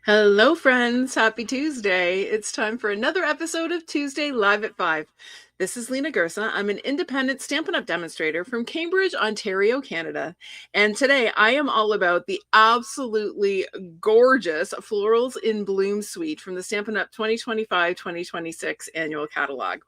Hello, friends. Happy Tuesday. It's time for another episode of Tuesday Live at 5. This is Lena Gersa. I'm an independent Stampin' Up! Demonstrator from Cambridge, Ontario, Canada. And today I am all about the absolutely gorgeous Florals in Bloom suite from the Stampin' Up! 2025-2026 annual catalog.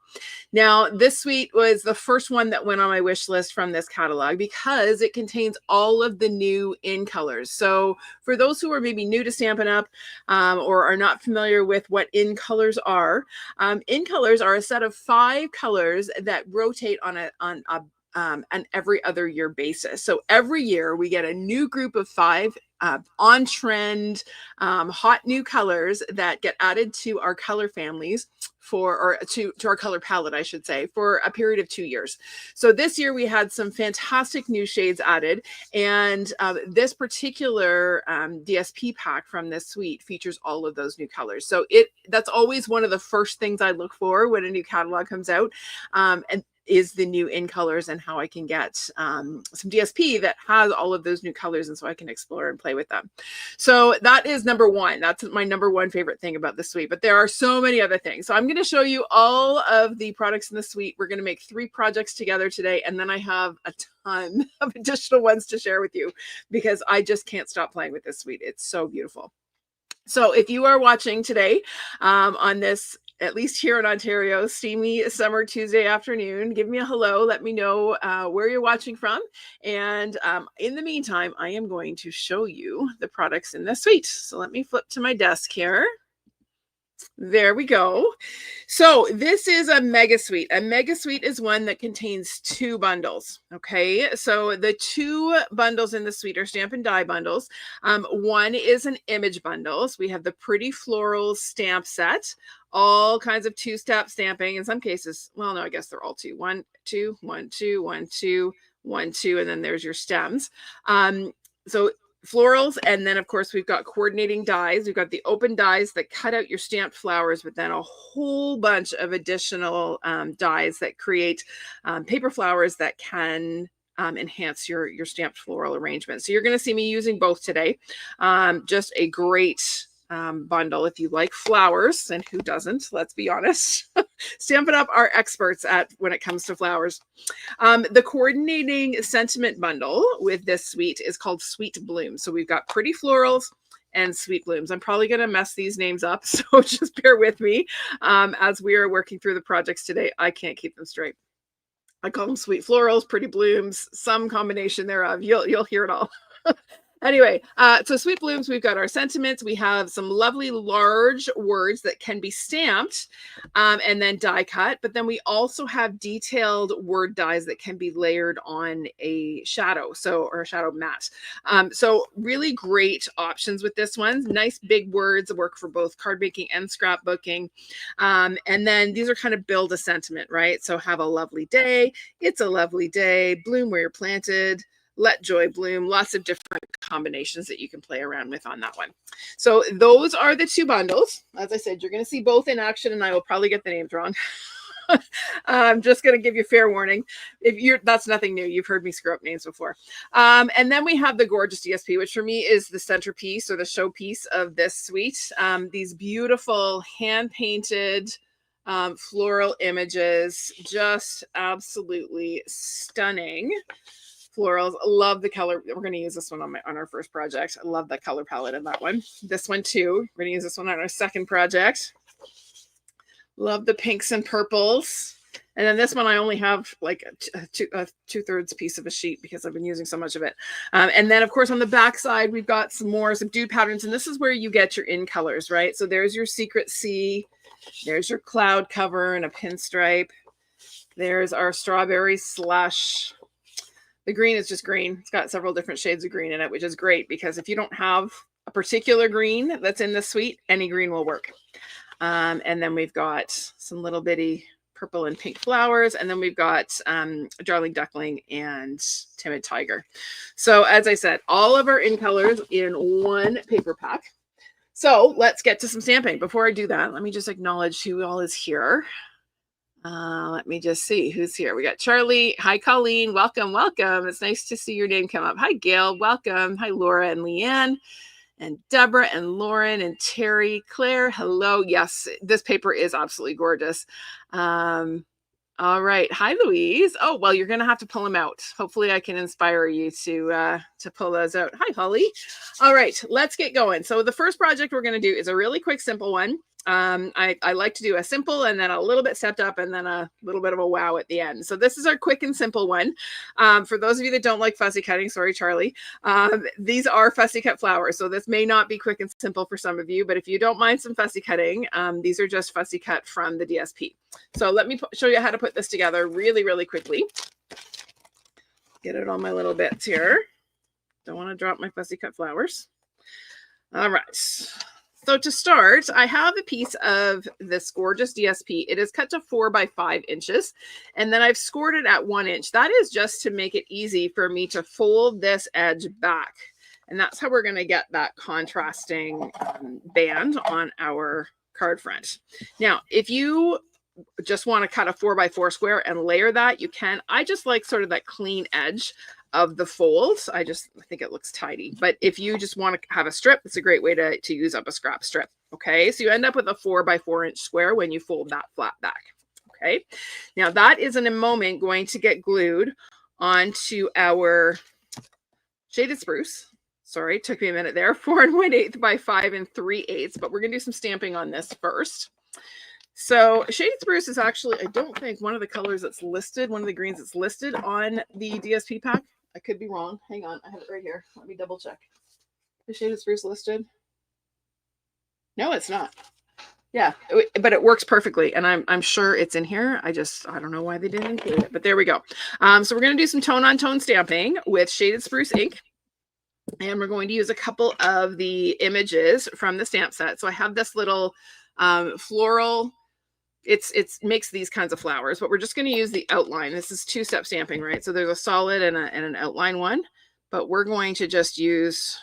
Now, this suite was the first one that went on my wish list from this catalog because it contains all of the new in colors. So for those who are maybe new to Stampin' Up! Or are not familiar with what in colors are a set of 5 colors that rotate on an every other year basis. So every year we get a new group of 5 on trend, hot new colors that get added to our color families to our color palette, I should say, for a period of 2 years. So this year we had some fantastic new shades added, and this particular DSP pack from this suite features all of those new colors. So that's always one of the first things I look for when a new catalog comes out, and is the new in colors and how I can get some DSP that has all of those new colors, and so I can explore and play with them. So that is number one. That's my number one favorite thing about the suite, but there are so many other things. So I'm going to show you all of the products in the suite. We're going to make 3 projects together today, and then I have a ton of additional ones to share with you because I just can't stop playing with this suite. It's so beautiful. So if you are watching today on this, at least here in Ontario, steamy summer Tuesday afternoon, give me a hello. Let me know where you're watching from. And in the meantime, I am going to show you the products in this suite. So let me flip to my desk here. There we go. So this is a mega suite. A mega suite is one that contains 2 bundles. Okay, so the 2 bundles in the suite are Stampin' Die bundles. One is an image bundle. So we have the Pretty Florals stamp set, all kinds of 2-step stamping. In some cases, well, no, I guess they're all 2. 1, 2, 1, 2, 1, 2, 1, 2, and then there's your stems. So florals, and then of course we've got coordinating dies. We've got the open dies that cut out your stamped flowers, but then a whole bunch of additional dies that create paper flowers that can enhance your stamped floral arrangement. So you're going to see me using both today. Just a great bundle if you like flowers, and who doesn't? Let's be honest. Stampin' Up! Are experts at when it comes to flowers. The coordinating sentiment bundle with this suite is called Sweet Blooms. So we've got Pretty Florals and Sweet Blooms. I'm probably going to mess these names up, so just bear with me as we are working through the projects today. I can't keep them straight. I call them Sweet Florals, Pretty Blooms, some combination thereof. You'll hear it all. Anyway, so Sweet Blooms, we've got our sentiments. We have some lovely large words that can be stamped and then die cut. But then we also have detailed word dies that can be layered on a shadow, or a shadow mat. So really great options with this one. Nice big words work for both card making and scrapbooking. And then these are kind of build a sentiment, right? So have a lovely day. It's a lovely day. Bloom where you're planted. Let joy bloom. Lots of different combinations that you can play around with on that one. So those are the 2 bundles. As I said, you're going to see both in action, and I will probably get the names wrong. I'm just going to give you fair warning. That's nothing new. You've heard me screw up names before. And then we have the gorgeous DSP, which for me is the centerpiece or the showpiece of this suite. These beautiful hand-painted floral images, just absolutely stunning. Florals. Love the color. We're going to use this one on our first project. I love the color palette in that one. This one too. We're going to use this one on our second project. Love the pinks and purples. And then this one I only have like a 2/3 piece of a sheet because I've been using so much of it. And then of course on the back side we've got some more subdued patterns, and this is where you get your in colors, right? So there's your Secret Sea. There's your cloud cover and a pinstripe. There's our strawberry slush. The green is just green. It's got several different shades of green in it, which is great because if you don't have a particular green that's in the suite, any green will work. And then we've got some little bitty purple and pink flowers. And then we've got Darling Duckling and Timid Tiger. So as I said, all of our in colors in one paper pack. So let's get to some stamping. Before I do that, let me just acknowledge who all is here. Let me just see who's here. We got Charlie. Hi, Colleen. Welcome, welcome. It's nice to see your name come up. Hi, Gail. Welcome. Hi, Laura and Leanne. and Deborah and Lauren and Terry, Claire, hello. Yes, this paper is absolutely gorgeous. All right. Hi, Louise. Oh, well, you're going to have to pull them out. Hopefully I can inspire you to pull those out. Hi, Holly. All right, let's get going. So the first project we're going to do is a really quick, simple one. I like to do a simple and then a little bit stepped up and then a little bit of a wow at the end. So this is our quick and simple one. For those of you that don't like fussy cutting, sorry, Charlie, these are fussy cut flowers. So this may not be quick and simple for some of you, but if you don't mind some fussy cutting, these are just fussy cut from the DSP. So let me show you how to put this together really, really quickly. Get it on my little bits here. Don't want to drop my fussy cut flowers. All right. So to start, I have a piece of this gorgeous DSP. It is cut to 4 by 5 inches, and then I've scored it at 1 inch. That is just to make it easy for me to fold this edge back. And that's how we're going to get that contrasting band on our card front. Now, if you just want to cut a 4 by 4 square and layer that, you can. I just like sort of that clean edge of the folds. I think it looks tidy. But if you just want to have a strip, it's a great way to use up a scrap strip. Okay, so you end up with a 4 by 4 inch square when you fold that flat back. Okay, now that is in a moment going to get glued onto our shaded spruce. Sorry, took me a minute there. 4 1/8 by 5 3/8, but we're gonna do some stamping on this first. So shaded spruce is actually, I don't think, one of the colors that's listed, one of the greens that's listed on the DSP pack. I could be wrong. Hang on, I have it right here. Let me double check. Is shaded spruce listed? No, it's not. Yeah, but it works perfectly, and I'm sure it's in here. I don't know why they didn't include it, but there we go. So we're going to do some tone-on-tone stamping with shaded spruce ink, and we're going to use a couple of the images from the stamp set. So I have this little floral. It makes these kinds of flowers, but we're just going to use the outline. This is 2-step stamping, right? So there's a solid and an outline one, but we're going to just use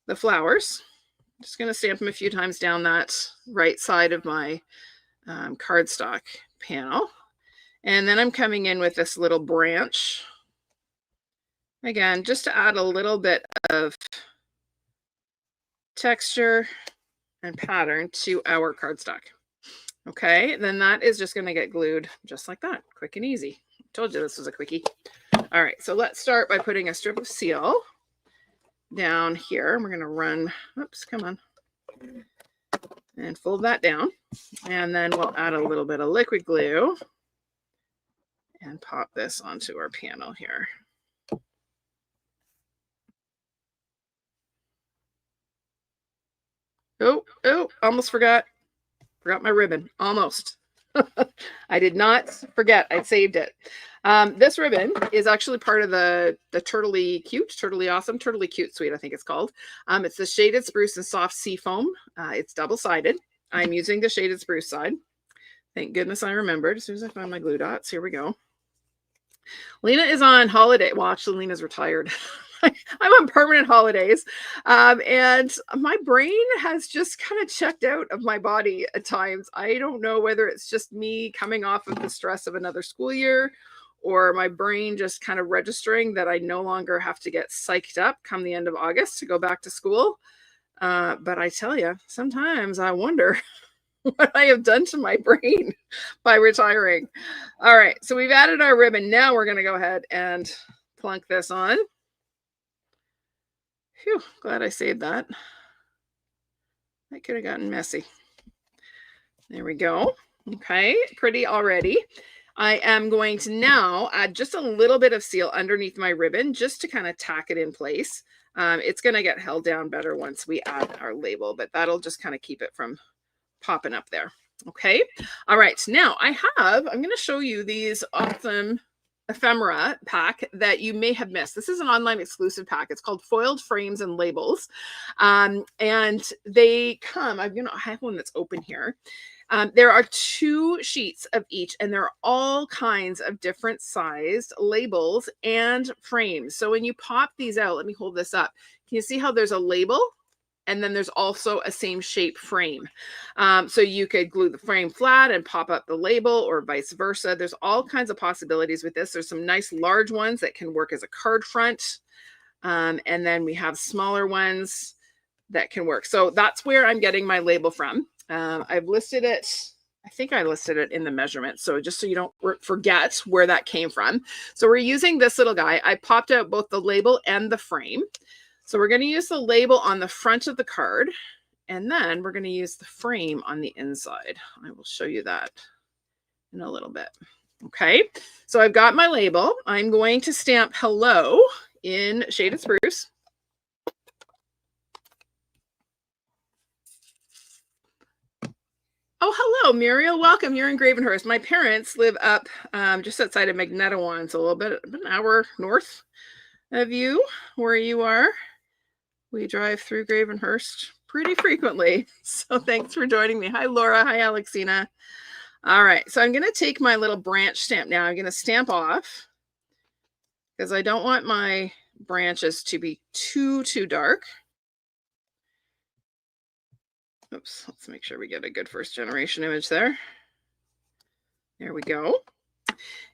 the flowers. Just going to stamp them a few times down that right side of my cardstock panel. And then I'm coming in with this little branch. Again, just to add a little bit of texture and pattern to our cardstock. Okay, then that is just going to get glued just like that, quick and easy. Told you this was a quickie. All right, so let's start by putting a strip of seal down here. We're going to run, oops, come on, and fold that down. And then we'll add a little bit of liquid glue and pop this onto our panel here. Oh, almost forgot. Forgot my ribbon, almost. I did not forget, I saved it. This ribbon is actually part of the Turtley Cute, Turtley Awesome, Turtley Cute Suite, I think it's called. It's the Shaded Spruce and Soft Sea Foam. It's double-sided. I'm using the Shaded Spruce side. Thank goodness I remembered as soon as I found my glue dots. Here we go. Lena is on holiday. Well, actually, Lena's retired. I'm on permanent holidays. And my brain has just kind of checked out of my body at times. I don't know whether it's just me coming off of the stress of another school year or my brain just kind of registering that I no longer have to get psyched up come the end of August to go back to school. But I tell you, sometimes I wonder what I have done to my brain by retiring. All right, so we've added our ribbon. Now we're going to go ahead and plunk this on. Phew, glad I saved that. That could have gotten messy. There we go. Okay, pretty already. I am going to now add just a little bit of seal underneath my ribbon just to kind of tack it in place. It's going to get held down better once we add our label, but that'll just kind of keep it from popping up there. Okay. All right. Now I'm going to show you these awesome ephemera pack that you may have missed. This is an online exclusive pack. It's called Foiled Frames and Labels. And they come, I have one that's open here. There are 2 sheets of each, and there are all kinds of different sized labels and frames. So when you pop these out, let me hold this up. Can you see how there's a label? And then there's also a same shape frame. So you could glue the frame flat and pop up the label or vice versa. There's all kinds of possibilities with this. There's some nice large ones that can work as a card front. And then we have smaller ones that can work. So that's where I'm getting my label from. I've listed it. I think I listed it in the measurement. So just so you don't forget where that came from. So we're using this little guy. I popped out both the label and the frame. So we're going to use the label on the front of the card. And then we're going to use the frame on the inside. I will show you that in a little bit. Okay, so I've got my label. I'm going to stamp hello in Shaded Spruce. Oh, hello, Muriel. Welcome. You're in Gravenhurst. My parents live up just outside of Magnetawan, so a little bit, an hour north of you, where you are. We drive through Gravenhurst pretty frequently. So thanks for joining me. Hi, Laura. Hi, Alexina. All right. So I'm going to take my little branch stamp now. I'm going to stamp off because I don't want my branches to be too dark. Oops, let's make sure we get a good first generation image there. There we go.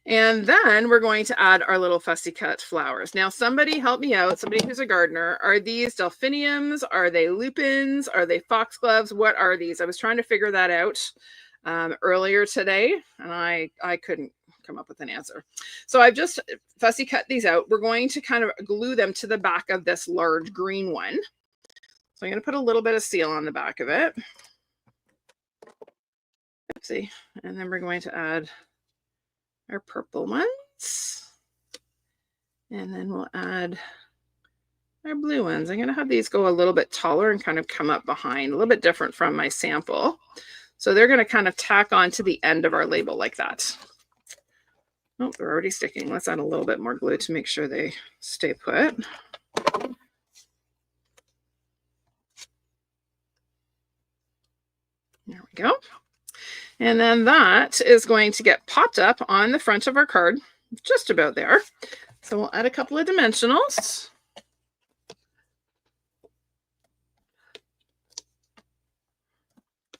And then we're going to add our little fussy cut flowers. Now, somebody help me out, somebody who's a gardener. Are these delphiniums? Are they lupins? Are they foxgloves? What are these? I was trying to figure that out earlier today, and I couldn't come up with an answer. So I've just fussy cut these out. We're going to kind of glue them to the back of this large green one. So I'm going to put a little bit of seal on the back of it. Oopsie. And then we're going to add our purple ones. And then we'll add our blue ones. I'm going to have these go a little bit taller and kind of come up behind, a little bit different from my sample. So they're going to kind of tack on to the end of our label like that. Oh, they're already sticking. Let's add a little bit more glue to make sure they stay put. There we go. And then that is going to get popped up on the front of our card, just about there. So we'll add a couple of dimensionals.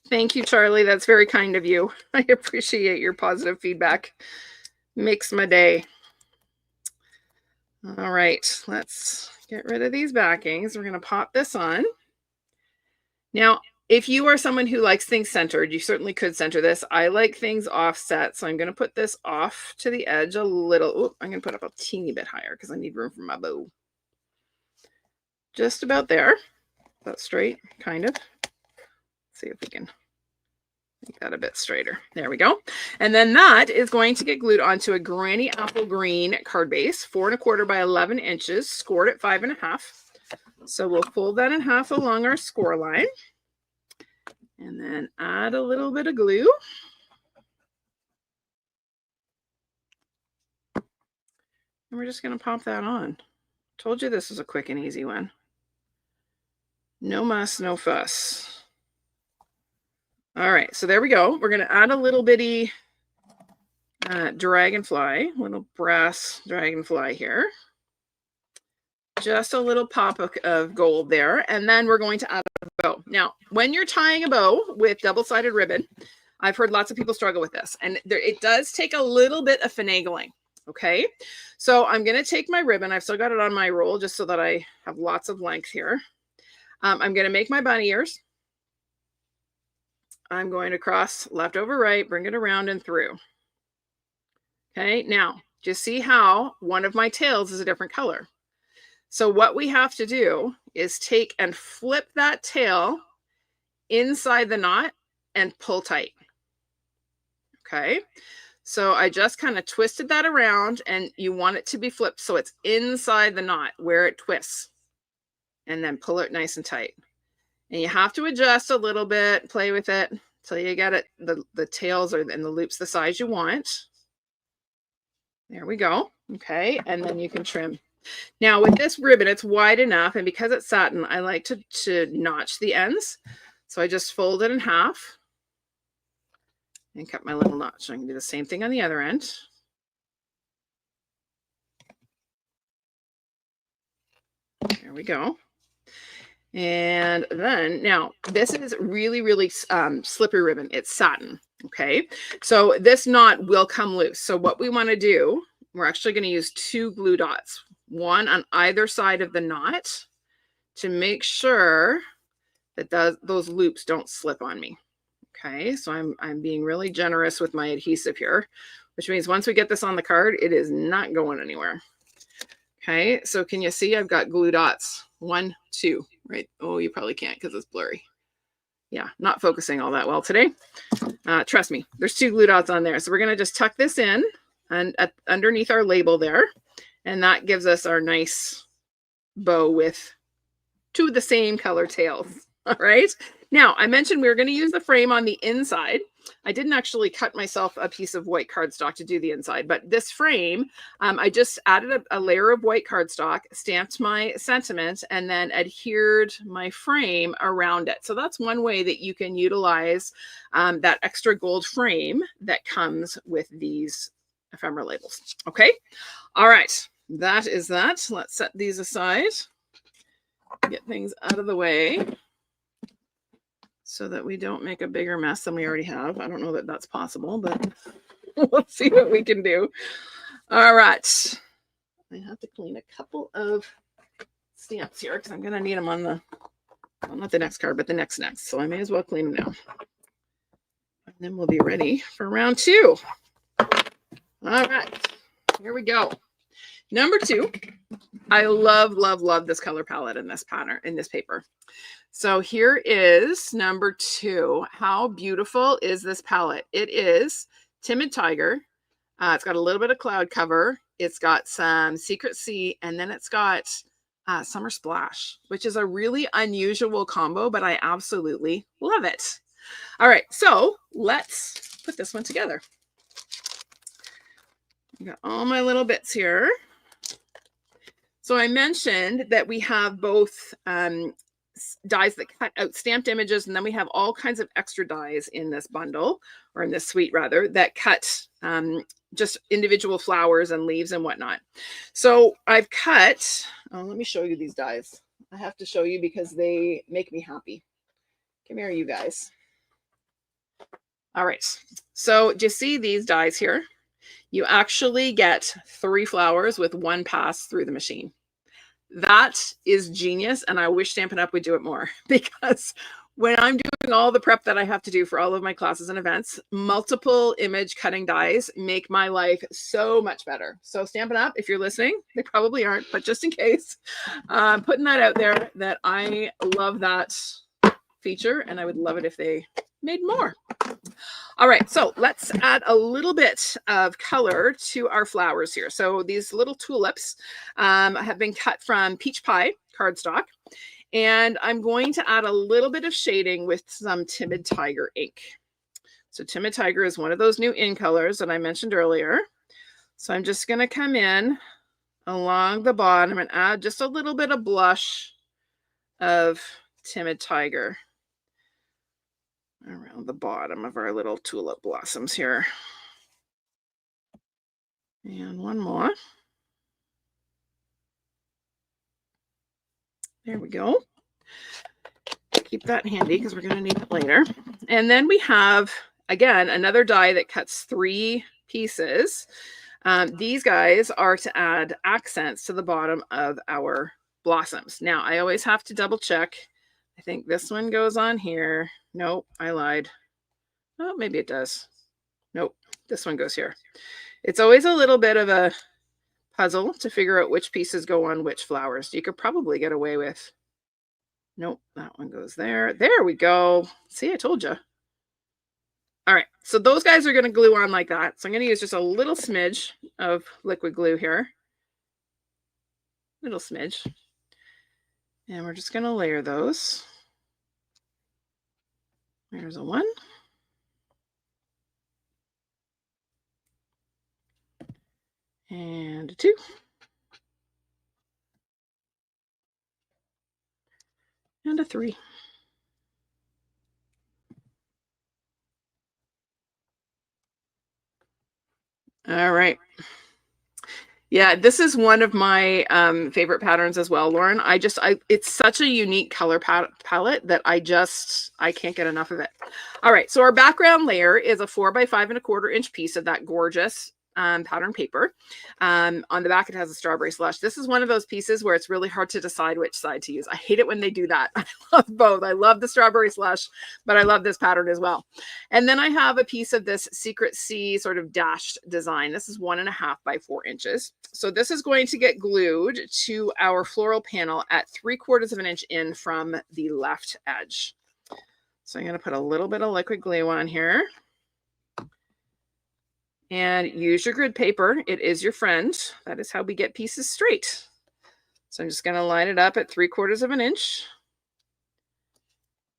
Thank you, Charlie. That's very kind of you. I appreciate your positive feedback. Makes my day. All right, let's get rid of these backings. We're going to pop this on. Now, if you are someone who likes things centered, you certainly could center this. I like things offset, so I'm going to put this off to the edge a little. Ooh, I'm going to put up a teeny bit higher because I need room for my bow. Just about there. That's straight, kind of. Let's see if we can make that a bit straighter. There we go. And then that is going to get glued onto a Granny Apple Green card base, 4 1/4 by 11 inches, scored at 5 1/2. So we'll fold that in half along our score line. And then add a little bit of glue. And we're just going to pop that on. Told you this was a quick and easy one. No muss, no fuss. All right, so there we go. We're going to add a little bitty dragonfly, little brass dragonfly here. Just a little pop of gold there. And then we're going to add a bow. Now, when you're tying a bow with double-sided ribbon, I've heard lots of people struggle with this. And it does take a little bit of finagling. Okay, so I'm going to take my ribbon. I've still got it on my roll just so that I have lots of length here. I'm going to make my bunny ears. I'm going to cross left over right, bring it around and through. Okay, now, just see how one of my tails is a different color. So what we have to do is take and flip that tail inside the knot and pull tight. Okay, so I just kind of twisted that around, and you want it to be flipped so it's inside the knot where it twists, and then pull it nice and tight. And you have to adjust a little bit, play with it until you get it, the tails and the loops the size you want. There we go. Okay, and then you can trim. Now with this ribbon, it's wide enough, and because it's satin, I like to notch the ends. So I just fold it in half and cut my little notch. So I can do the same thing on the other end. There we go. And then now this is really, really slippery ribbon. It's satin. Okay, so this knot will come loose. So what we want to do, we're actually going to use 2 glue dots. one on either side of the knot to make sure that those loops don't slip on me. Okay, so I'm being really generous with my adhesive here, which means once we get this on the card, it is not going anywhere. Okay, so can you see I've got glue dots? 1, 2, right? Oh, you probably can't because it's blurry. Yeah, not focusing all that well today. Trust me, there's 2 glue dots on there. So we're going to just tuck this in and underneath our label there. And that gives us our nice bow with 2 of the same color tails. All right. Now, I mentioned we were going to use the frame on the inside. I didn't actually cut myself a piece of white cardstock to do the inside, but this frame, I just added a layer of white cardstock, stamped my sentiment, and then adhered my frame around it. So that's one way that you can utilize that extra gold frame that comes with these ephemera labels. Okay. All right. That is that. Let's set these aside, get things out of the way so that we don't make a bigger mess than we already have. I don't know that that's possible, but we'll see what we can do. All right. I have to clean a couple of stamps here because I'm going to need them on the, well, not the next card, but the next. So I may as well clean them now. And then we'll be ready for round 2. All right. Here we go. Number 2. I love, love, love this color palette in this pattern, in this paper. So here is number 2. How beautiful is this palette? It is Timid Tiger. It's got a little bit of cloud cover. It's got some Secret Sea, and then it's got Summer Splash, which is a really unusual combo, but I absolutely love it. All right, so let's put this one together. I got all my little bits here. So I mentioned that we have both dies that cut out stamped images, and then we have all kinds of extra dies in this bundle, or in this suite rather, that cut just individual flowers and leaves and whatnot. So I've cut, let me show you these dies. I have to show you because they make me happy. Come here, you guys. All right, so do you see these dies here? You actually get 3 flowers with 1 pass through the machine. That is genius, and I wish Stampin' Up! Would do it more, because when I'm doing all the prep that I have to do for all of my classes and events, multiple image cutting dies make my life so much better. So Stampin' Up!, if you're listening, they probably aren't, but just in case, putting that out there, that I love that feature, and I would love it if they made more. All right, so let's add a little bit of color to our flowers here. So these little tulips have been cut from Peach Pie cardstock, and I'm going to add a little bit of shading with some Timid Tiger ink. So Timid Tiger is one of those new in colors that I mentioned earlier. So I'm just going to come in along the bottom and add just a little bit of blush of Timid Tiger around the bottom of our little tulip blossoms here. And one more. There we go. Keep that handy because we're going to need it later. And then we have, again, another die that cuts 3 pieces. These guys are to add accents to the bottom of our blossoms. Now, I always have to double check. I think this one goes on here. Nope, I lied. Oh, maybe it does. Nope, this one goes here. It's always a little bit of a puzzle to figure out which pieces go on which flowers. You could probably get away with. Nope, that one goes there. There we go. See, I told you. All right, so those guys are going to glue on like that. So I'm going to use just a little smidge of liquid glue here. Little smidge. And we're just going to layer those. There's a 1. And a 2. And a 3. All right. Yeah, this is one of my favorite patterns as well, Lauren. It's such a unique color palette that I can't get enough of it. All right, so our background layer is a 4 by 5 1/4 inch piece of that gorgeous pattern paper. On the back, it has a strawberry slush. This is one of those pieces where it's really hard to decide which side to use. I hate it when they do that. I love both. I love the strawberry slush, but I love this pattern as well. And then I have a piece of this Secret Sea sort of dashed design. This is 1.5 by 4 inches. So this is going to get glued to our floral panel at 3/4 of an inch in from the left edge. So I'm going to put a little bit of liquid glue on here. And use your grid paper. It is your friend. That is how we get pieces straight. So I'm just going to line it up at 3/4 of an inch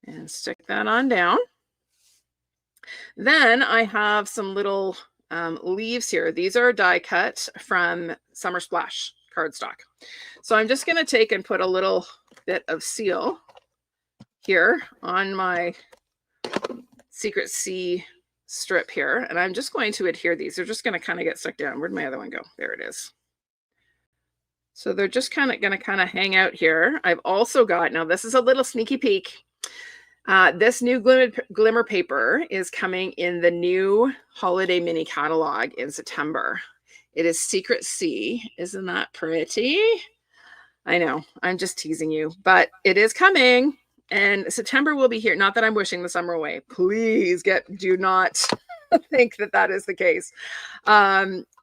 and stick that on down. Then I have some little leaves here. These are die cut from Summer Splash cardstock. So I'm just going to take and put a little bit of seal here on my Secret Sea strip here, and I'm just going to adhere these. They're just going to kind of get stuck down. Where'd my other one go? There it is. So they're just kind of going to hang out here. I've also got, now this is a little sneaky peek. This new Glimmer paper is coming in the new holiday mini catalog in September. It is Secret Sea. Isn't that pretty? I know, I'm just teasing you, but it is coming. And September will be here. Not that I'm wishing the summer away. Please do not think that that is the case.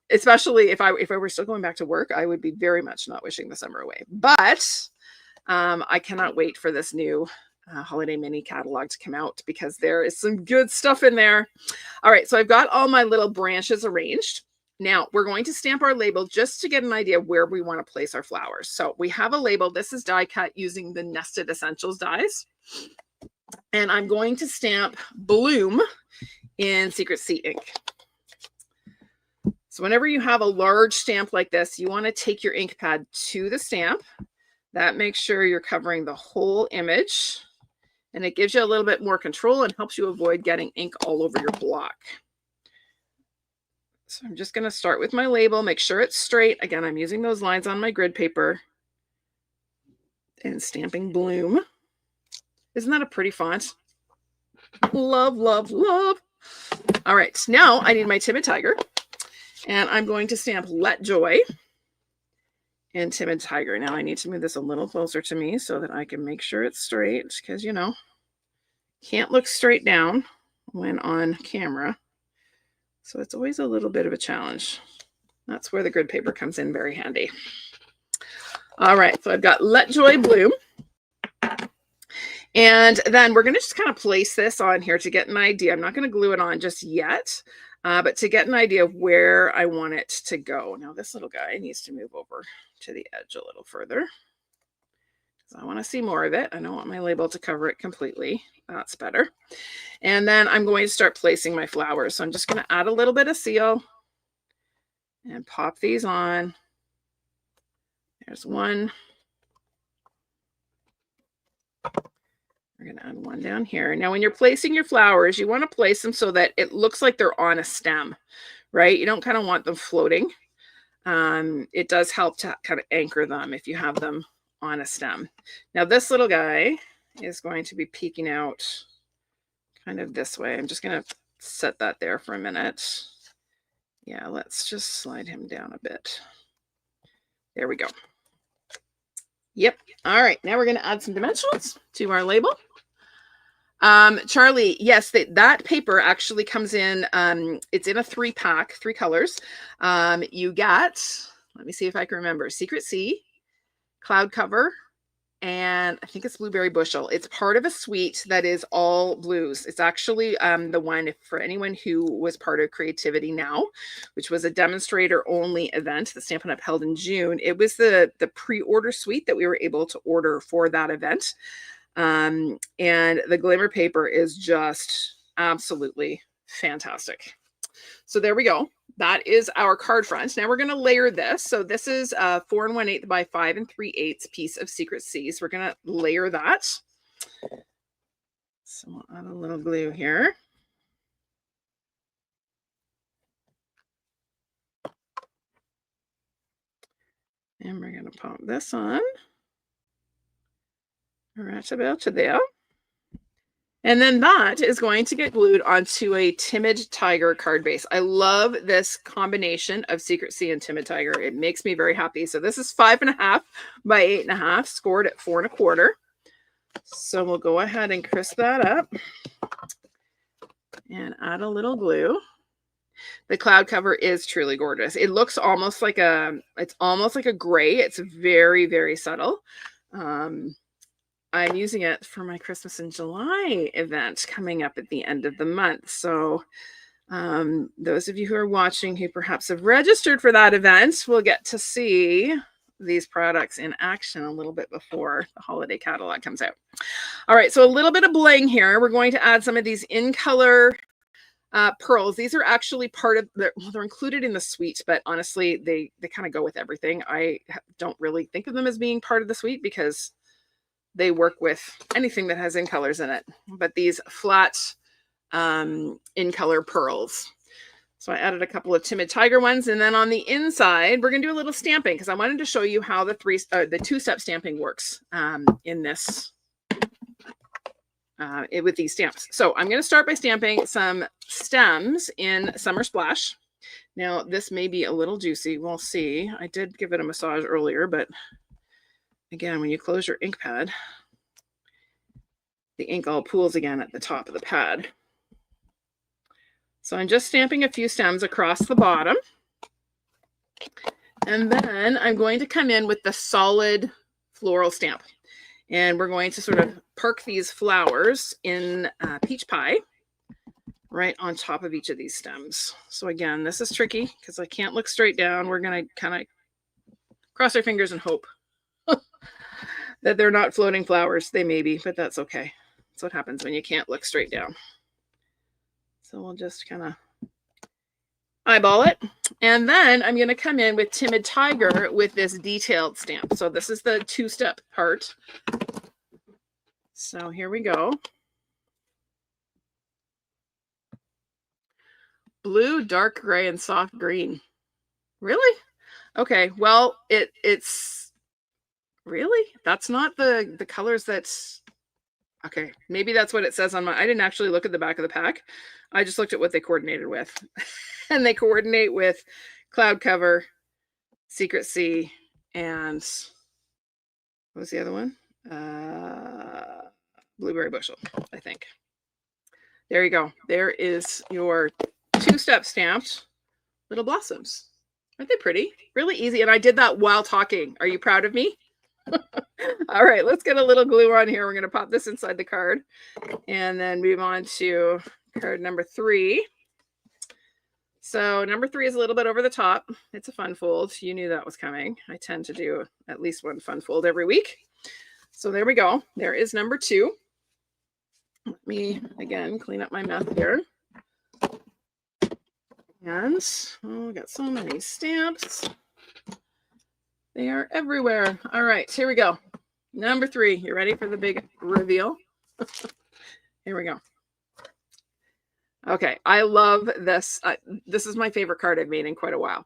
Especially if I were still going back to work, I would be very much not wishing the summer away. But I cannot wait for this new holiday mini catalog to come out because there is some good stuff in there. All right, so I've got all my little branches arranged. Now we're going to stamp our label just to get an idea of where we want to place our flowers. So we have a label. This is die cut using the Nested Essentials dies. And I'm going to stamp Bloom in Secret Sea ink. So whenever you have a large stamp like this, you want to take your ink pad to the stamp. That makes sure you're covering the whole image. And it gives you a little bit more control and helps you avoid getting ink all over your block. So I'm just going to start with my label, make sure it's straight. Again, I'm using those lines on my grid paper and stamping Bloom. Isn't that a pretty font? Love, love, love. All right, now I need my Timid Tiger, and I'm going to stamp Let Joy in Timid Tiger. Now I need to move this a little closer to me so that I can make sure it's straight because, you know, can't look straight down when on camera. So it's always a little bit of a challenge. That's where the grid paper comes in very handy. All right, so I've got Let Joy Bloom. And then we're going to just kind of place this on here to get an idea. I'm not going to glue it on just yet, but to get an idea of where I want it to go. Now this little guy needs to move over to the edge a little further. So I want to see more of it. I don't want my label to cover it completely. That's better. And then I'm going to start placing my flowers. So I'm just going to add a little bit of seal and pop these on. There's one. We're going to add one down here. Now, when you're placing your flowers, you want to place them so that it looks like they're on a stem, right? You don't kind of want them floating. It does help to kind of anchor them if you have them on a stem. Now, this little guy is going to be peeking out kind of this way. I'm just going to set that there for a minute. Yeah, let's just slide him down a bit. There we go. Yep. All right. Now we're going to add some dimensionals to our label. Charlie, yes, that paper actually comes in, it's in a 3-pack, 3 colors. You get, let me see if I can remember, Secret Sea, Cloud Cover, and I think it's Blueberry Bushel. It's part of a suite that is all blues. It's actually the one for anyone who was part of Creativity Now, which was a demonstrator only event that Stampin' Up! Held in June. It was the pre-order suite that we were able to order for that event. And the Glimmer paper is just absolutely fantastic. So there we go. That is our card front. Now we're going to layer this. So this is a 4 1/8 by 5 3/8 piece of Secret Sea. So we're going to layer that. So we'll add a little glue here. And we're going to pop this on. Right about to there. And then that is going to get glued onto a Timid Tiger card base. I love this combination of Secrecy and Timid Tiger. It makes me very happy. So this is 5.5 by 8.5, scored at 4.25. So we'll go ahead and crisp that up and add a little glue. The cloud cover is truly gorgeous. It looks almost like it's almost like a gray. It's very, very subtle. I'm using it for my Christmas in July event coming up at the end of the month. So those of you who are watching who perhaps have registered for that event will get to see these products in action a little bit before the holiday catalog comes out. All right, so a little bit of bling here. We're going to add some of these in color pearls. These are actually part of they're included in the suite, but honestly, they kind of go with everything. I don't really think of them as being part of the suite because they work with anything that has in colors in it. But these flat in color pearls. So I added a couple of Timid Tiger ones, and then on the inside, we're going to do a little stamping because I wanted to show you how the two-step stamping works in this. With these stamps. So I'm going to start by stamping some stems in Summer Splash. Now this may be a little juicy. We'll see. I did give it a massage earlier, but again, when you close your ink pad, the ink all pools again at the top of the pad. So I'm just stamping a few stems across the bottom. And then I'm going to come in with the solid floral stamp. And we're going to sort of park these flowers in peach pie right on top of each of these stems. So again, this is tricky because I can't look straight down. We're going to kind of cross our fingers and hope that they're not floating flowers. They may be, but that's okay. That's what happens when you can't look straight down. So we'll just kind of eyeball it. And then I'm going to come in with Timid Tiger with this detailed stamp. So this is the two-step part. So here we go. Blue, dark gray, and soft green. Really? Okay, well, it's really, that's not the colors that's, okay, maybe that's what it says on my, I didn't actually look at the back of the pack. I just looked at what they coordinated with. And they coordinate with Cloud Cover, Secrecy, and what was the other one? Blueberry Bushel, I think. There you go. There is your two-step stamped little blossoms. Aren't they pretty? Really easy. And I did that while talking. Are you proud of me? All right, let's get a little glue on here. We're going to pop this inside the card and then move on to card number 3. So number 3 is a little bit over the top. It's a fun fold. You knew that was coming. I tend to do at least one fun fold every week. So there we go. There is number 2. Let me, again, clean up my mess here. And, oh, got so many stamps. They are everywhere. All right, here we go. Number 3. You ready for the big reveal? Here we go. Okay, I love this. This is my favorite card I've made in quite a while.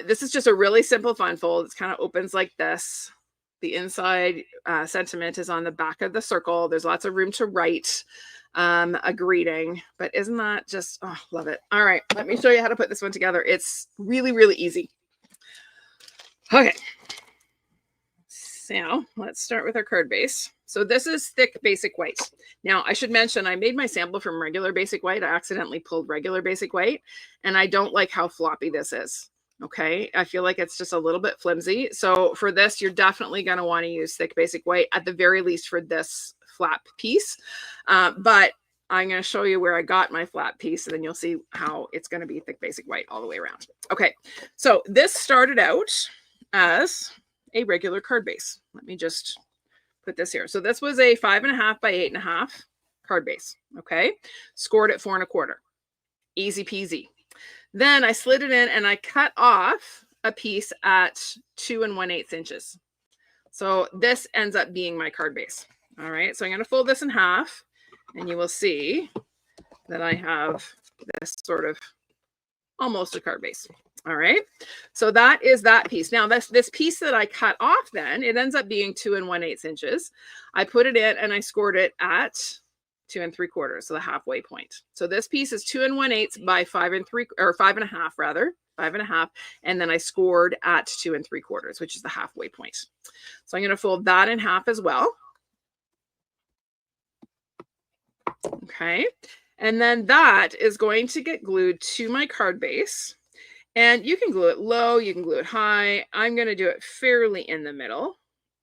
This is just a really simple fun fold. It kind of opens like this. The inside sentiment is on the back of the circle. There's lots of room to write a greeting, but isn't that just, oh, love it. All right, let me show you how to put this one together. It's really, really easy. Okay, so let's start with our card base. So this is thick basic white. Now I should mention I made my sample from regular basic white. I accidentally pulled regular basic white and I don't like how floppy this is. Okay, I feel like it's just a little bit flimsy. So for this, you're definitely going to want to use thick basic white at the very least for this flap piece. But I'm going to show you where I got my flat piece and then you'll see how it's going to be thick basic white all the way around. Okay, so this started out as a regular card base. Let me just put this here. So this was a 5.5 by 8.5 card base. Okay, scored at 4.25. Easy peasy. Then I slid it in and I cut off a piece at 2 1/8 inches. So this ends up being my card base. All right, so I'm going to fold this in half and you will see that I have this sort of almost a card base. All right, so that is that piece. Now this piece that I cut off, then it ends up being 2 1/8 inches. I put it in and I scored it at 2 3/4, so the halfway point. So this piece is 2 1/8 by 5 3 or 5.5 rather, 5.5, and then I scored at 2 3/4, which is the halfway point. So I'm going to fold that in half as well. Okay, and then that is going to get glued to my card base. And you can glue it low, you can glue it high. I'm going to do it fairly in the middle,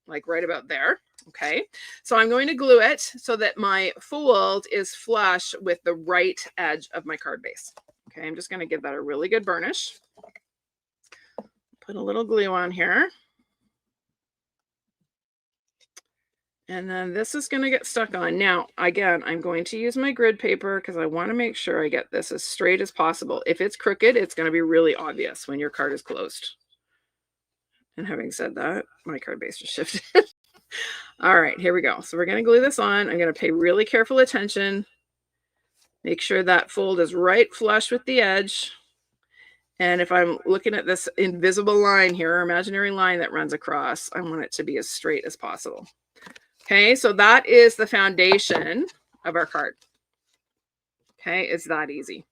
like right about there. Okay, so I'm going to glue it so that my fold is flush with the right edge of my card base. Okay, I'm just going to give that a really good burnish. Put a little glue on here. And then this is going to get stuck on. Now, again, I'm going to use my grid paper because I want to make sure I get this as straight as possible. If it's crooked, it's going to be really obvious when your card is closed. And having said that, my card base just shifted. All right, here we go. So we're going to glue this on. I'm going to pay really careful attention. Make sure that fold is right flush with the edge. And if I'm looking at this invisible line here, or imaginary line that runs across, I want it to be as straight as possible. Okay, so that is the foundation of our card. Okay, it's that easy.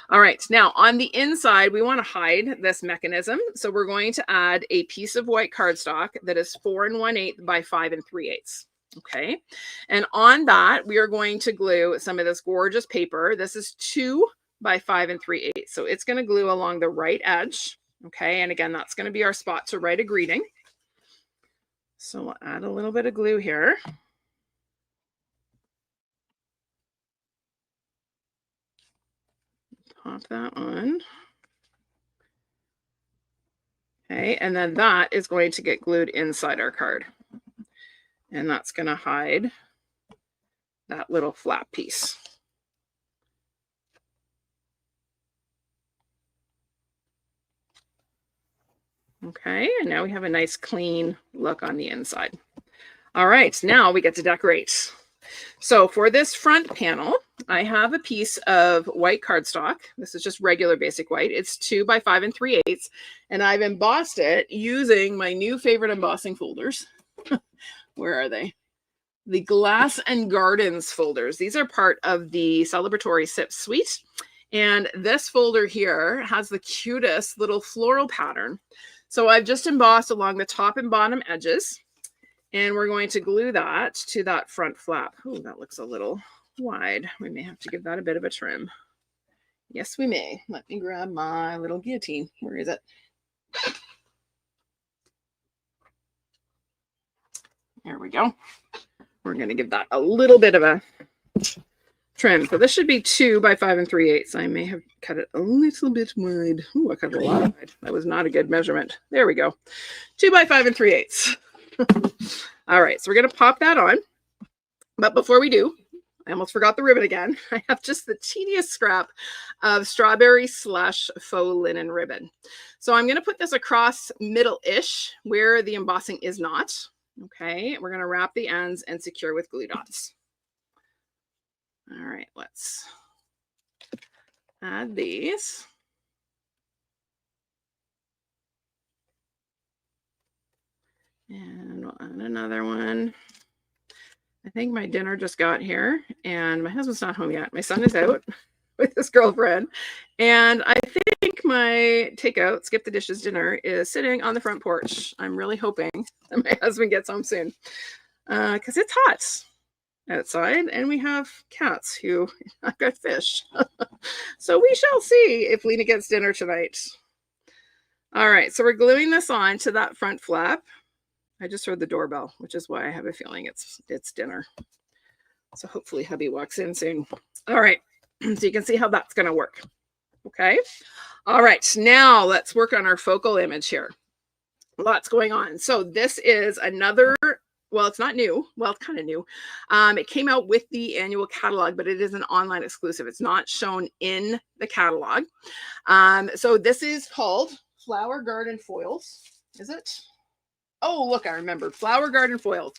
All right, now on the inside, we want to hide this mechanism. So we're going to add a piece of white cardstock that is 4 1/8 by 5 3/8. Okay, and on that, we are going to glue some of this gorgeous paper. This is 2 by 5 3/8. So it's going to glue along the right edge. Okay, and again, that's going to be our spot to write a greeting. So we'll add a little bit of glue here. Pop that on. Okay, and then that is going to get glued inside our card. And that's going to hide that little flap piece. Okay, and now we have a nice clean look on the inside. All right, now we get to decorate. So for this front panel, I have a piece of white cardstock. This is just regular basic white. It's 2 by 5 3/8, and I've embossed it using my new favorite embossing folders. Where are they? The Glass and Gardens folders. These are part of the Celebratory Sip Suite. And this folder here has the cutest little floral pattern. So I've just embossed along the top and bottom edges. And we're going to glue that to that front flap. Oh, that looks a little wide. We may have to give that a bit of a trim. Yes, we may. Let me grab my little guillotine. Where is it? There we go. We're going to give that a little bit of a trim. So this should be 2 by 5 3/8. I may have cut it a little bit wide. Oh, I cut it a lot wide. That was not a good measurement. There we go. 2 by 5 3/8. All right, so we're going to pop that on. But before we do, I almost forgot the ribbon again. I have just the teeniest scrap of strawberry slush faux linen ribbon. So I'm going to put this across middle-ish where the embossing is not. Okay, we're going to wrap the ends and secure with glue dots. All right, let's add these. And we'll add another one. I think my dinner just got here and my husband's not home yet. My son is out with his girlfriend. And I think my takeout, skip the dishes dinner, is sitting on the front porch. I'm really hoping that my husband gets home soon because it's hot outside and we have cats who I've got fish. So we shall see if Lena gets dinner tonight. All right, so we're gluing this on to that front flap. I just heard the doorbell, which is why I have a feeling it's dinner. So hopefully hubby walks in soon. All right, so you can see how that's going to work. Okay. All right, now let's work on our focal image here. Lots going on. So this is another, well, it's not new. Well, it's kind of new. It came out with the annual catalog, but it is an online exclusive. It's not shown in the catalog. So this is called Flower Garden Foils. Is it? Oh, look, I remembered. Flower Garden Foils.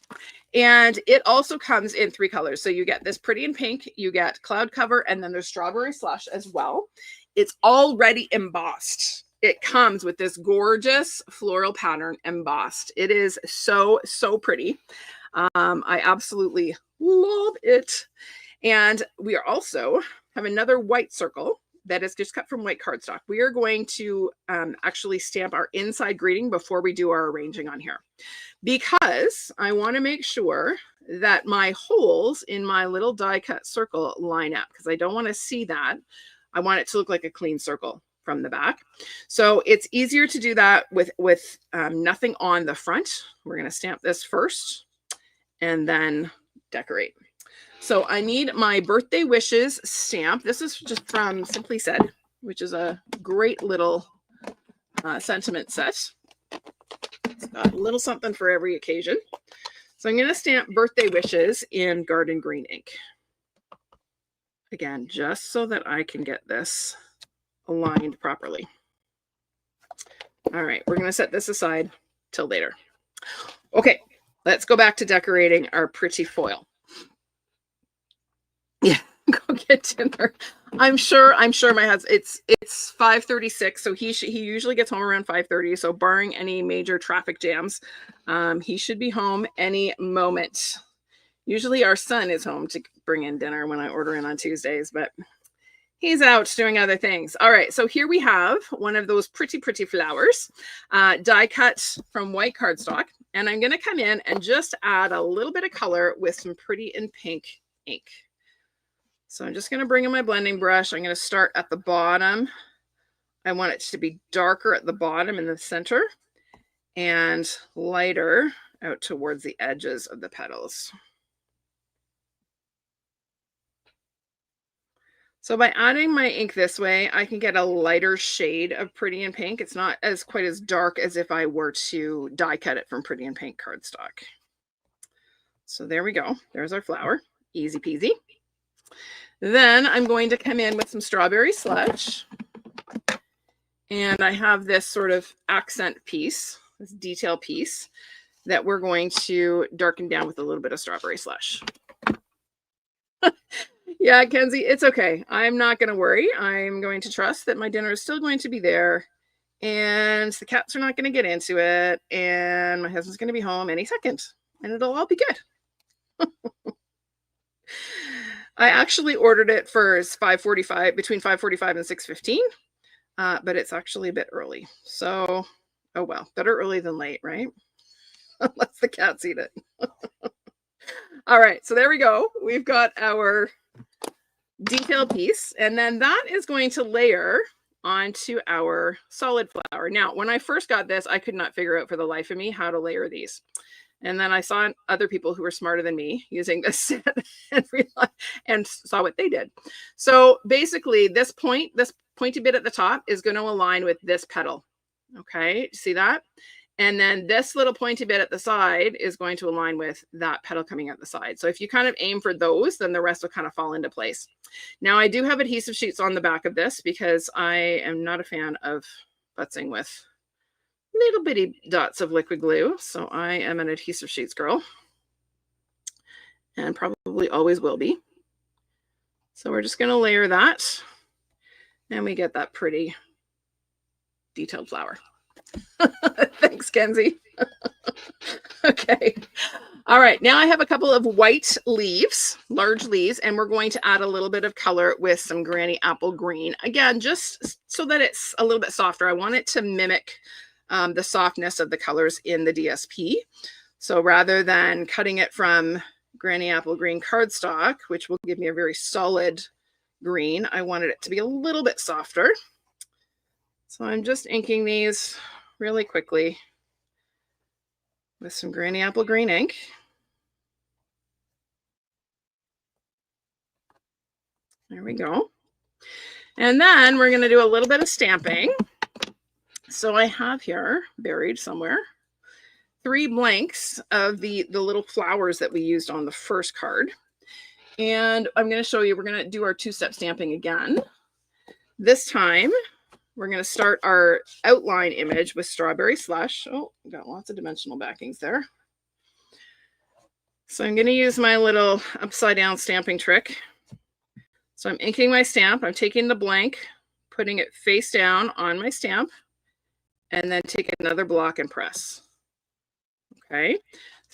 And it also comes in 3 colors. So you get this pretty in pink, you get cloud cover, and then there's strawberry slush as well. It's already embossed. It comes with this gorgeous floral pattern embossed. It is so, so pretty. I absolutely love it. And we are also have another white circle that is just cut from white cardstock. We are going to actually stamp our inside greeting before we do our arranging on here, because I want to make sure that my holes in my little die cut circle line up, because I don't want to see that. I want it to look like a clean circle from the back. So it's easier to do that with nothing on the front. We're going to stamp this first and then decorate. So I need my birthday wishes stamp. This is just from Simply Said, which is a great little sentiment set. It's got a little something for every occasion. So I'm going to stamp birthday wishes in garden green ink. Again, just so that I can get this aligned properly. All right, we're going to set this aside till later. Okay, let's go back to decorating our pretty foil. Yeah, go get dinner. I'm sure my husband, it's 5:36, so he usually gets home around 5:30. So barring any major traffic jams, he should be home any moment. Usually our son is home to bring in dinner when I order in on Tuesdays, but he's out doing other things. All right, so here we have one of those pretty flowers, die cut from white cardstock, and I'm going to come in and just add a little bit of color with some pretty in pink ink. So I'm just going to bring in my blending brush. I'm going to start at the bottom. I want it to be darker at the bottom in the center and lighter out towards the edges of the petals. So by adding my ink this way, I can get a lighter shade of Pretty in Pink. It's not quite as dark as if I were to die cut it from Pretty in Pink cardstock. So there we go. There's our flower. Easy peasy. Then I'm going to come in with some strawberry slush. And I have this sort of accent piece, this detail piece, that we're going to darken down with a little bit of strawberry slush. Yeah, Kenzie, it's okay. I'm not going to worry. I'm going to trust that my dinner is still going to be there, and the cats are not going to get into it, and my husband's going to be home any second, and it'll all be good. I actually ordered it for 5:45, between 5:45 and 6:15, but it's actually a bit early. So, oh well, better early than late, right? Unless the cats eat it. All right, so there we go. We've got our detail piece, and then that is going to layer onto our solid flower. Now, when I first got this, I could not figure out for the life of me how to layer these. And then I saw other people who were smarter than me using this set and saw what they did. So basically this pointy bit at the top is going to align with this petal. Okay, see that? And then this little pointy bit at the side is going to align with that petal coming at the side. So if you kind of aim for those, then the rest will kind of fall into place. Now I do have adhesive sheets on the back of this because I am not a fan of futzing with little bitty dots of liquid glue. So I am an adhesive sheets girl and probably always will be. So we're just going to layer that and we get that pretty detailed flower. Thanks, Kenzie. Okay. All right. Now I have a couple of white leaves, large leaves, and we're going to add a little bit of color with some Granny Apple Green. Again, just so that it's a little bit softer. I want it to mimic the softness of the colors in the DSP. So rather than cutting it from Granny Apple Green cardstock, which will give me a very solid green, I wanted it to be a little bit softer. So I'm just inking these really quickly with some Granny Apple Green ink. There we go. And then we're going to do a little bit of stamping. So I have here, buried somewhere, 3 blanks of the little flowers that we used on the first card. And I'm going to show you, we're going to do our 2-step stamping again. This time, we're going to start our outline image with strawberry slush. Oh, got lots of dimensional backings there. So I'm going to use my little upside down stamping trick. So I'm inking my stamp. I'm taking the blank, putting it face down on my stamp, and then take another block and press. Okay.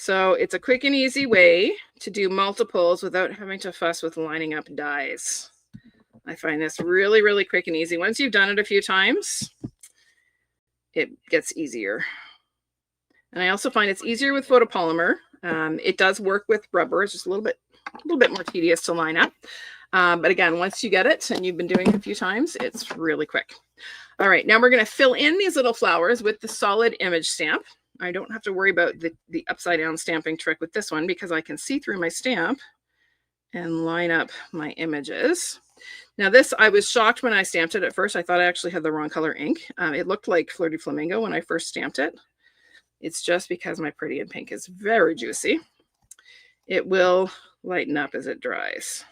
So it's a quick and easy way to do multiples without having to fuss with lining up dies. I find this really, really quick and easy. Once you've done it a few times, it gets easier. And I also find it's easier with photopolymer. It does work with rubber. It's just a little bit more tedious to line up. But again, once you get it and you've been doing it a few times, it's really quick. All right, now we're going to fill in these little flowers with the solid image stamp. I don't have to worry about the upside down stamping trick with this one because I can see through my stamp and line up my images. Now this, I was shocked when I stamped it at first. I thought I actually had the wrong color ink. It looked like Fleur de Flamingo when I first stamped it. It's just because my Pretty in Pink is very juicy. It will lighten up as it dries.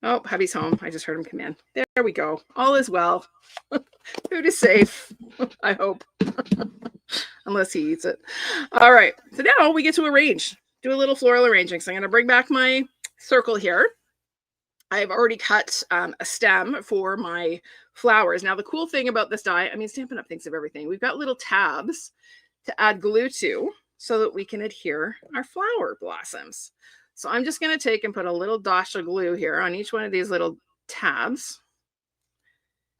Oh, hubby's home. I just heard him come in. There we go. All is well. Food is safe, I hope. Unless he eats it. All right. So now we get to arrange. Do a little floral arranging. So I'm going to bring back my circle here. I've already cut a stem for my flowers. Now, the cool thing about this die, I mean, Stampin' Up! Thinks of everything. We've got little tabs to add glue to so that we can adhere our flower blossoms. So I'm just going to take and put a little dash of glue here on each one of these little tabs.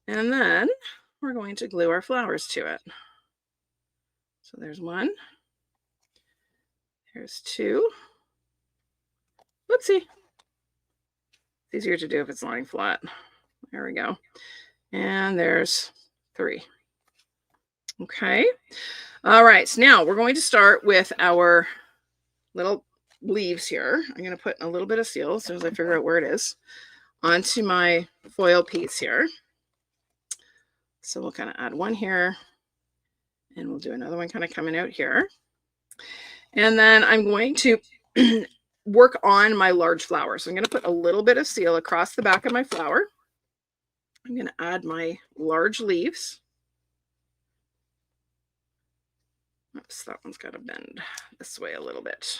And then we're going to glue our flowers to it. So there's one. There's two. Whoopsie. It's easier to do if it's lying flat. There we go. And there's three. Okay. All right. So now we're going to start with our little leaves here. I'm going to put a little bit of seal as soon as I figure out where it is onto my foil piece here. So we'll kind of add one here and we'll do another one kind of coming out here. And then I'm going to work on my large flower. So I'm going to put a little bit of seal across the back of my flower. I'm going to add my large leaves. Oops, that one's got to bend this way a little bit.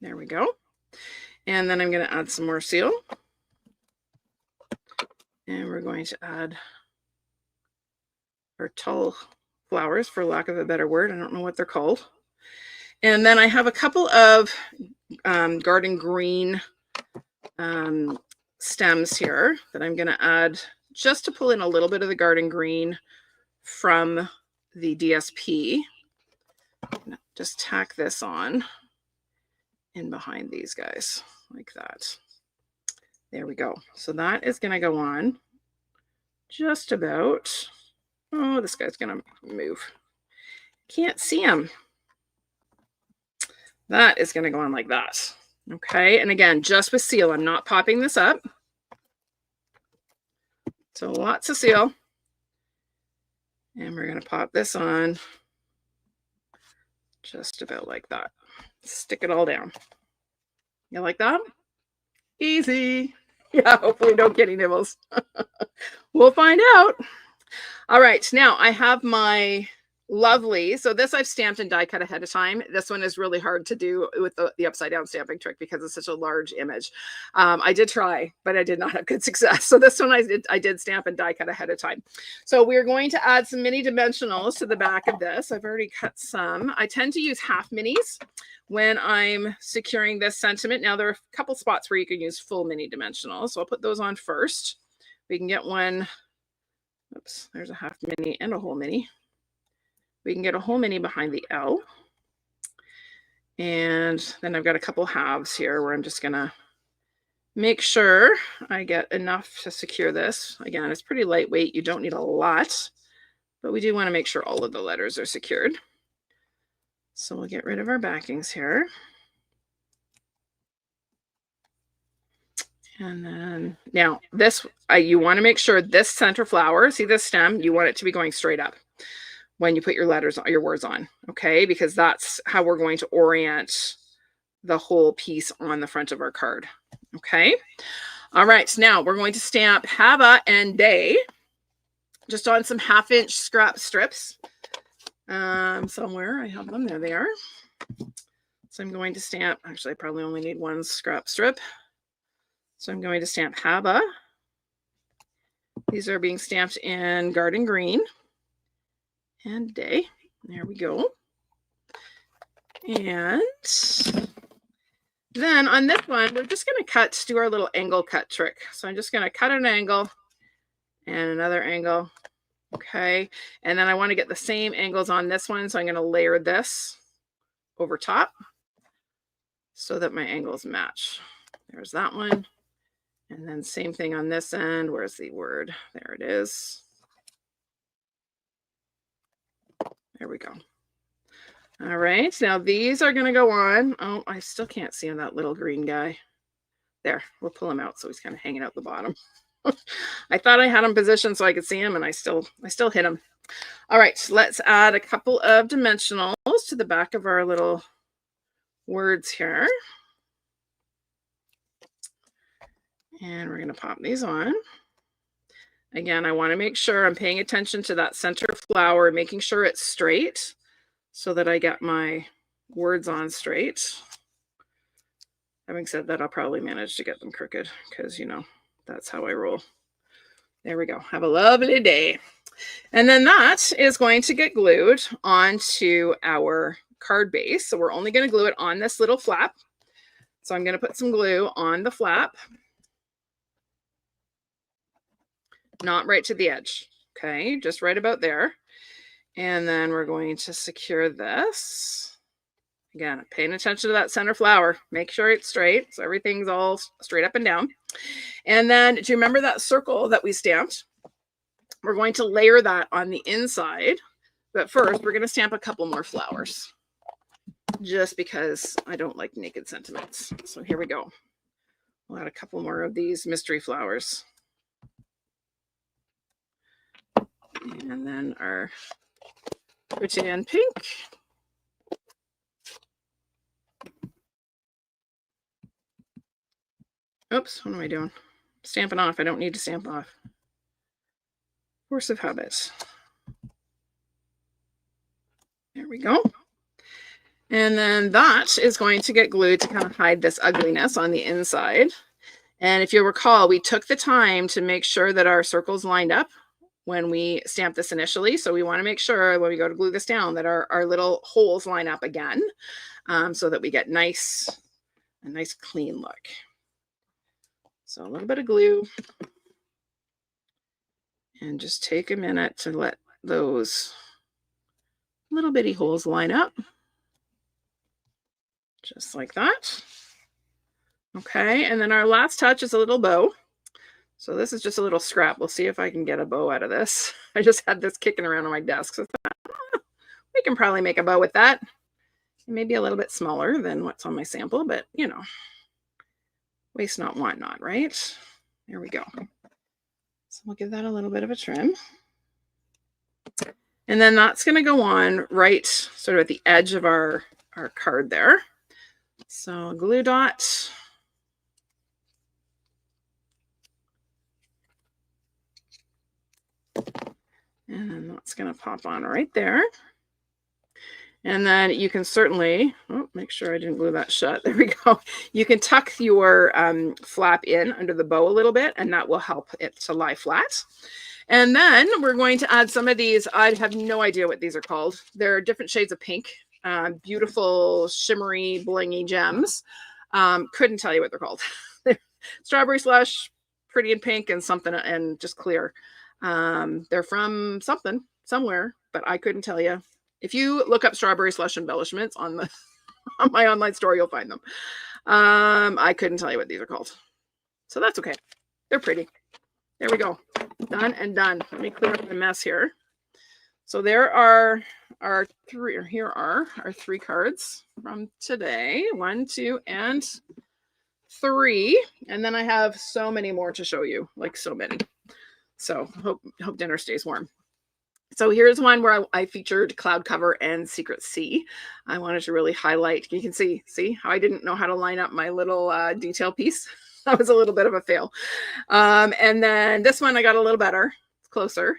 There we go. And then I'm going to add some more seal. And we're going to add our tall flowers, for lack of a better word. I don't know what they're called. And then I have a couple of garden green stems here that I'm going to add just to pull in a little bit of the garden green from the DSP. Just tack this on in behind these guys like that. There we go. So that is going to go on just about. Oh, this guy's going to move. Can't see him. That is going to go on like that. Okay. And again, just with seal, I'm not popping this up. So lots of seal. And we're going to pop this on just about like that. Stick it all down. You like that? Easy. Yeah, hopefully don't get any nibbles. We'll find out. All right, now I have my lovely, so this I've stamped and die cut ahead of time. This one is really hard to do with the upside down stamping trick because it's such a large image. I did try, but I did not have good success. So this one I did stamp and die cut ahead of time. So we're going to add some mini dimensionals to the back of this. I've already cut some. I tend to use half minis when I'm securing this sentiment. Now there are a couple spots where you can use full mini dimensionals. So I'll put those on first. We can get one. Oops, there's a half mini and a whole mini. We can get a whole mini behind the L. And then I've got a couple halves here where I'm just gonna make sure I get enough to secure this. Again, it's pretty lightweight. You don't need a lot, but we do want to make sure all of the letters are secured. So we'll get rid of our backings here. And then now this, you want to make sure this center flower, see this stem, you want it to be going straight up when you put your letters, your words on, okay? Because that's how we're going to orient the whole piece on the front of our card, okay? All right, so now we're going to stamp Haba and Day just on some 1/2-inch scrap strips. Somewhere I have them, there they are. So I'm going to stamp, actually I probably only need one scrap strip. So I'm going to stamp Haba. These are being stamped in Garden Green and Day. There we go. And then on this one, we're just going to do our little angle cut trick. So I'm just going to cut an angle and another angle. Okay. And then I want to get the same angles on this one. So I'm going to layer this over top so that my angles match. There's that one. And then same thing on this end. Where's the word? There it is. There we go. All right, now these are going to go on. Oh, I still can't see him, that little green guy. There, we'll pull him out so he's kind of hanging out the bottom. I thought I had him positioned so I could see him, and I still hit him. All right, let's add a couple of dimensionals to the back of our little words here. And we're going to pop these on. Again, I want to make sure I'm paying attention to that center flower, making sure it's straight, so that I get my words on straight. Having said that, I'll probably manage to get them crooked because, you know, that's how I roll. There we go. Have a lovely day. And then that is going to get glued onto our card base. So we're only going to glue it on this little flap. So I'm going to put some glue on the flap. Not right to the edge. Okay, just right about there. And then we're going to secure this. Again, paying attention to that center flower. Make sure it's straight, so everything's all straight up and down. And then, do you remember that circle that we stamped? We're going to layer that on the inside. But first, we're going to stamp a couple more flowers. Just because I don't like naked sentiments. So here we go. We'll add a couple more of these mystery flowers. And then our pretend pink. Oops, what am I doing? Stamping off. I don't need to stamp off. Force of habit. There we go. And then that is going to get glued to kind of hide this ugliness on the inside. And if you recall, we took the time to make sure that our circles lined up when we stamped this initially. So we want to make sure when we go to glue this down that our little holes line up again, so that we get a nice clean look. So a little bit of glue, and just take a minute to let those little bitty holes line up. Just like that. Okay, and then our last touch is a little bow. So this is just a little scrap. We'll see if I can get a bow out of this. I just had this kicking around on my desk. So we can probably make a bow with that. Maybe a little bit smaller than what's on my sample, but you know, waste not, want not, right? There we go. So we'll give that a little bit of a trim. And then that's going to go on right sort of at the edge of our card there. So glue dot. And then that's going to pop on right there. And then you can certainly, make sure I didn't glue that shut. There we go. You can tuck your flap in under the bow a little bit, and that will help it to lie flat. And then we're going to add some of these. I have no idea what these are called. They're different shades of pink, beautiful, shimmery, blingy gems. Couldn't tell you what they're called. Strawberry slush, pretty in pink, and something, and just clear. They're from something, somewhere, but I couldn't tell you. If you look up strawberry slush embellishments on my online store, you'll find them. I couldn't tell you what these are called. So that's okay. They're pretty. There we go. Done and done. Let me clear up the mess here. So there are our three, or here are our 3 cards from today. 1, 2, and 3. And then I have so many more to show you, like so many. So hope dinner stays warm. So here's one where I featured Cloud Cover and Secret Sea. I wanted to really highlight. You can see how I didn't know how to line up my little detail piece. That was a little bit of a fail. And then this one I got a little better. It's closer.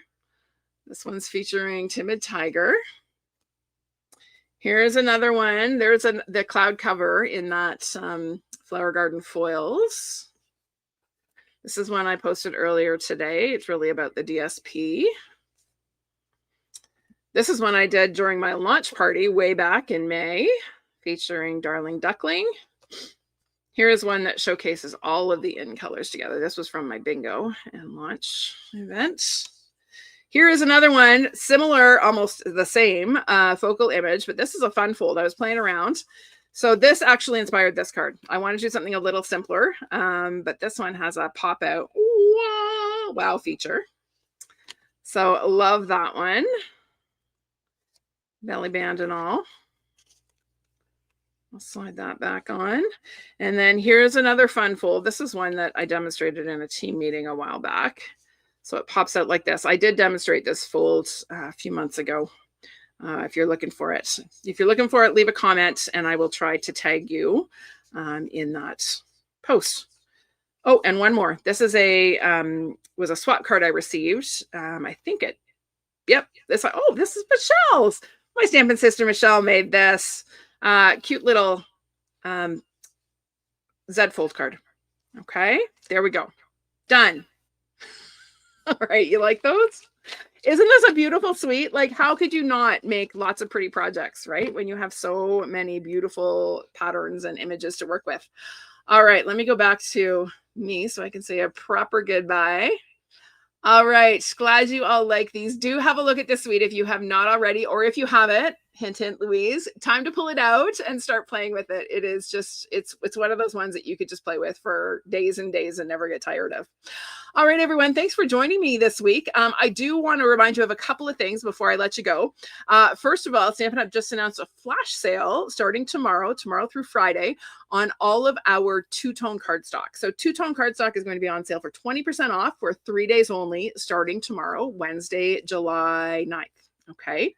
This one's featuring Timid Tiger. Here's another one. There's the Cloud Cover in that Flower Garden Foils. This is one I posted earlier today. It's really about the DSP. This is one I did during my launch party way back in May, featuring Darling Duckling. Here is one that showcases all of the in colors together. This was from my bingo and launch event. Here is another one, similar, almost the same focal image, but this is a fun fold. I was playing around. So this actually inspired this card. I wanted to do something a little simpler, but this one has a pop out wow feature. So love that one. Belly band and all. I'll slide that back on. And then here's another fun fold. This is one that I demonstrated in a team meeting a while back. So it pops out like this. I did demonstrate this fold a few months ago. If you're looking for it. If you're looking for it, leave a comment and I will try to tag you in that post. Oh, and one more. This is was a swap card I received. I think yep. This is Michelle's. My Stampin' sister Michelle made this cute little Z fold card. Okay, there we go. Done. All right, you like those? Isn't this a beautiful suite? Like, how could you not make lots of pretty projects, right? When you have so many beautiful patterns and images to work with. All right, let me go back to me so I can say a proper goodbye. All right, glad you all like these. Do have a look at this suite if you have not already, or if you have it, hint, hint, Louise, time to pull it out and start playing with it. It is just, it's one of those ones that you could just play with for days and days and never get tired of. All right, everyone, thanks for joining me this week. I do want to remind you of a couple of things before I let you go. First of all, Stampin' Up! Just announced a flash sale starting tomorrow through Friday, on all of our two-tone cardstock. So two-tone cardstock is going to be on sale for 20% off for 3 days only, starting tomorrow, Wednesday, July 9th. Okay.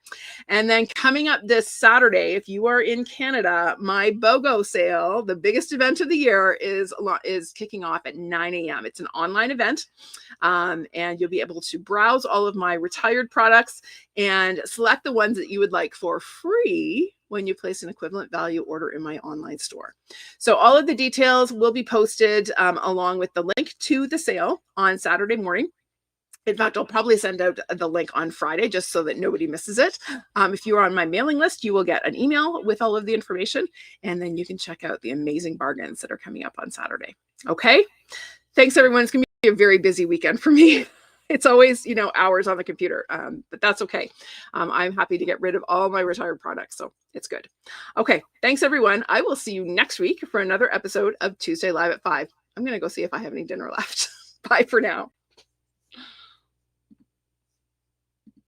And then coming up this Saturday, if you are in Canada, my BOGO sale, the biggest event of the year, is kicking off at 9 a.m. It's an online event. And you'll be able to browse all of my retired products and select the ones that you would like for free when you place an equivalent value order in my online store. So all of the details will be posted along with the link to the sale on Saturday morning. In fact, I'll probably send out the link on Friday just so that nobody misses it. If you are on my mailing list, you will get an email with all of the information, and then you can check out the amazing bargains that are coming up on Saturday. Okay? Thanks, everyone. It's going to be a very busy weekend for me. It's always, hours on the computer, but that's okay. I'm happy to get rid of all my retired products, so it's good. Okay, thanks, everyone. I will see you next week for another episode of Tuesday Live at 5. I'm going to go see if I have any dinner left. Bye for now.